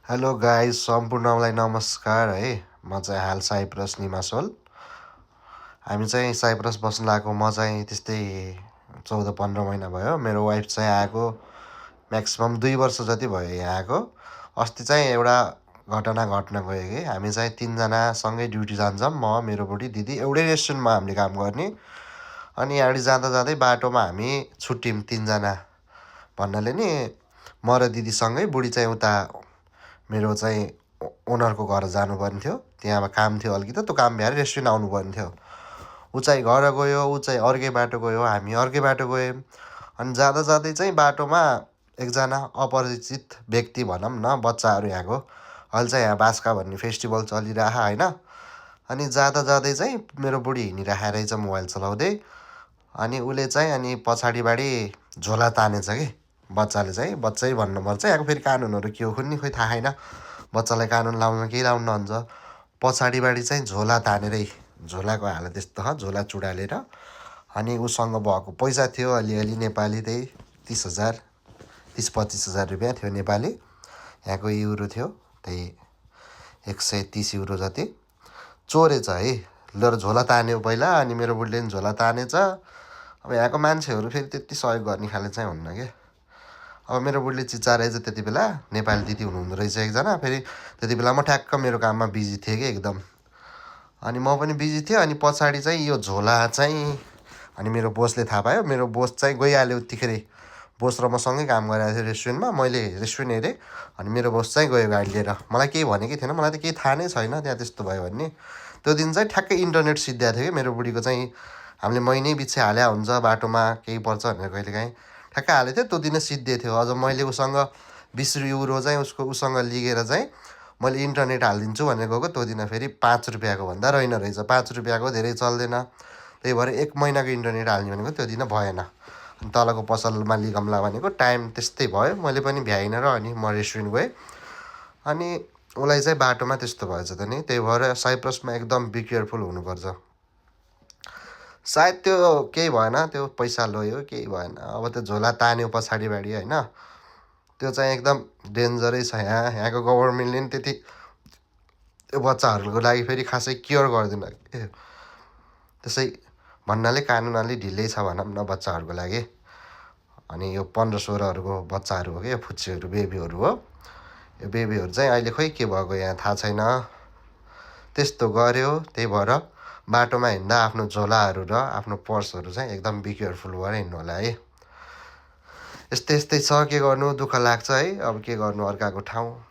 Hello guys, सम्पूर्णलाई नमस्कार है। म चाहिँ हाल साइप्रस निवासोल। हामी चाहिँ साइप्रस बस्न लागेको म चाहिँ त्यस्तै 14-15 महिना भयो। मेरो वाइफ चाहिँ आएको म्याक्सिमम् 2 वर्ष जति भयो यहाँ आएको। अस्ति चाहिँ एउटा घटना घट्न गयो कि हामी चाहिँ 3जना सँगै ड्युटी जान्छौँ। म, मेरो बुढी, दिदी एउटै रेस्टुरेन्टमा हामीले काम गर्ने। अनि यहाँबाट जाँदा जाँदै बाटोमा हामी छुट्यौँ 3जना भन्नाले नि म र दिदीसँगै बुढी चाहिँ उता मेरो चाहिँ ओनरको घर जानुपर्ने थियो। त्यहाँ काम थियो अलिकति, त्यो काम भ्याएर रेस्टुरेन्ट आउनुपर्ने थियो। ऊ चाहिँ घर गयो, ऊ चाहिँ अर्कै बाटो गयो, हामी अर्कै बाटो गयौँ। अनि जाँदा जाँदै चाहिँ बाटोमा एकजना अपरिचित व्यक्ति भनौँ न, बच्चाहरू यहाँको अहिले चाहिँ यहाँ बास्का भन्ने फेस्टिभल चलिरह होइन। अनि जाँदा जाँदै चाहिँ मेरो बुढी हिँडिरहेको रहेछ मोबाइल चलाउँदै। अनि उसले चाहिँ अनि पछाडिबाटि झोला तानेछ कि बच्चाले चाहिँ। बच्चै भन्नुपर्छ, यहाँको फेरि कानुनहरू के हो कुन्नी खोइ थाहा छैन। बच्चालाई कानुन लाउन केही लाउनु नहुन्छ। पछाडिबाटि चाहिँ झोला तानेरै, झोलाको हालत यस्तो छ, झोला चुडालेर। अनि उसँग भएको पैसा थियो अलिअलि नेपाली, त्यही 30,000 रुपियाँ थियो नेपाली। यहाँको युरो थियो त्यही 130 युरो जति। चोरेछ है। ल झोला तान्यो पहिला, अनि मेरो बुढीले पनि झोला तानेछ। अब यहाँको मान्छेहरू फेरि त्यति सहयोग गर्ने खाले चाहिँ हुन्न क्या। अब मेरो बुढीले चिच्चाएछ त्यति बेला। नेपाली दिदी हुनुहुँदो रहेछ एकजना। फेरि त्यति बेला म ठ्याक्क मेरो काममा बिजी थिएँ कि एकदम। अनि म पनि बिजी थिएँ। अनि पछाडि चाहिँ यो झोला चाहिँ अनि मेरो बोसले थाहा पायो। मेरो बोस चाहिँ गइहाल्यो उत्तिखेरै। बोस र म सँगै काम गरिरहेको थिएँ रेस्टुरेन्टमा। मैले रेस्टुरेन्ट हेरेँ, अनि मेरो बोस चाहिँ गयो गाडी लिएर। मलाई केही भनेकै थिएन, मलाई त केही थाहा नै छैन त्यहाँ त्यस्तो भयो भन्ने। त्यो दिन चाहिँ ठ्याक्कै इन्टरनेट सिद्धिएको थियो कि मेरो बुढीको चाहिँ। हामीले महिनै पछि हाल्या हुन्छ बाटोमा केही पर्छ भनेर कहिलेकाहीँ ठ्याक्कै हालेको थियो। त्यो दिन सिद्धिएको थियो। अझ मैले उसँग 20 युरो चाहिँ उसँग लिएर चाहिँ मैले इन्टरनेट हालिदिन्छु भनेर गएको। त्यो दिन फेरि 5 रुपियाँको भन्दा रहेन रहेछ। 5 रुपियाँको धेरै चल्दैन। त्यही भएर 1 महिनाको इन्टरनेट हाल्ने भनेको त्यो दिन भएन। अनि तलको पसल मालिकमला भनेको टाइम त्यस्तै भयो। मैले पनि भ्याइनँ र अनि म रेस्टुरेन्ट गएँ। अनि उसलाई चाहिँ बाटोमा त्यस्तो भएछ त नि। त्यही भएर साइप्रसमा एकदम बी केयरफुल हुनुपर्छ। सायद त्यो केही भएन, त्यो पैसा लयो केही भएन। अब त्यो झोला तान्यो पछाडिबाटि होइन। त्यो चाहिँ एकदम डेन्जरै छ। यहाँको गभर्मेन्टले पनि त्यति त्यो बच्चाहरूको लागि फेरि खासै केयर गर्दैन। त्यसै भन्नाले कानुन अलि ढिलै छ भनौँ न बच्चाहरूको लागि। अनि यो 15-16हरूको बच्चाहरू हो कि यो फुच्चीहरू, बेबीहरू हो। यो बेबीहरू चाहिँ अहिले खोइ के भएको यहाँ थाहा छैन। त्यस्तो गऱ्यो। त्यही भएर बाटोमा हिँड्दा आफ्नो झोलाहरू र आफ्नो पर्सहरू चाहिँ एकदम बी केयरफुल भएर हिँड्नु होला है। यस्तै यस्तै छ, के गर्नु, दुःख लाग्छ है। अब के गर्नु, अर्काको ठाउँ।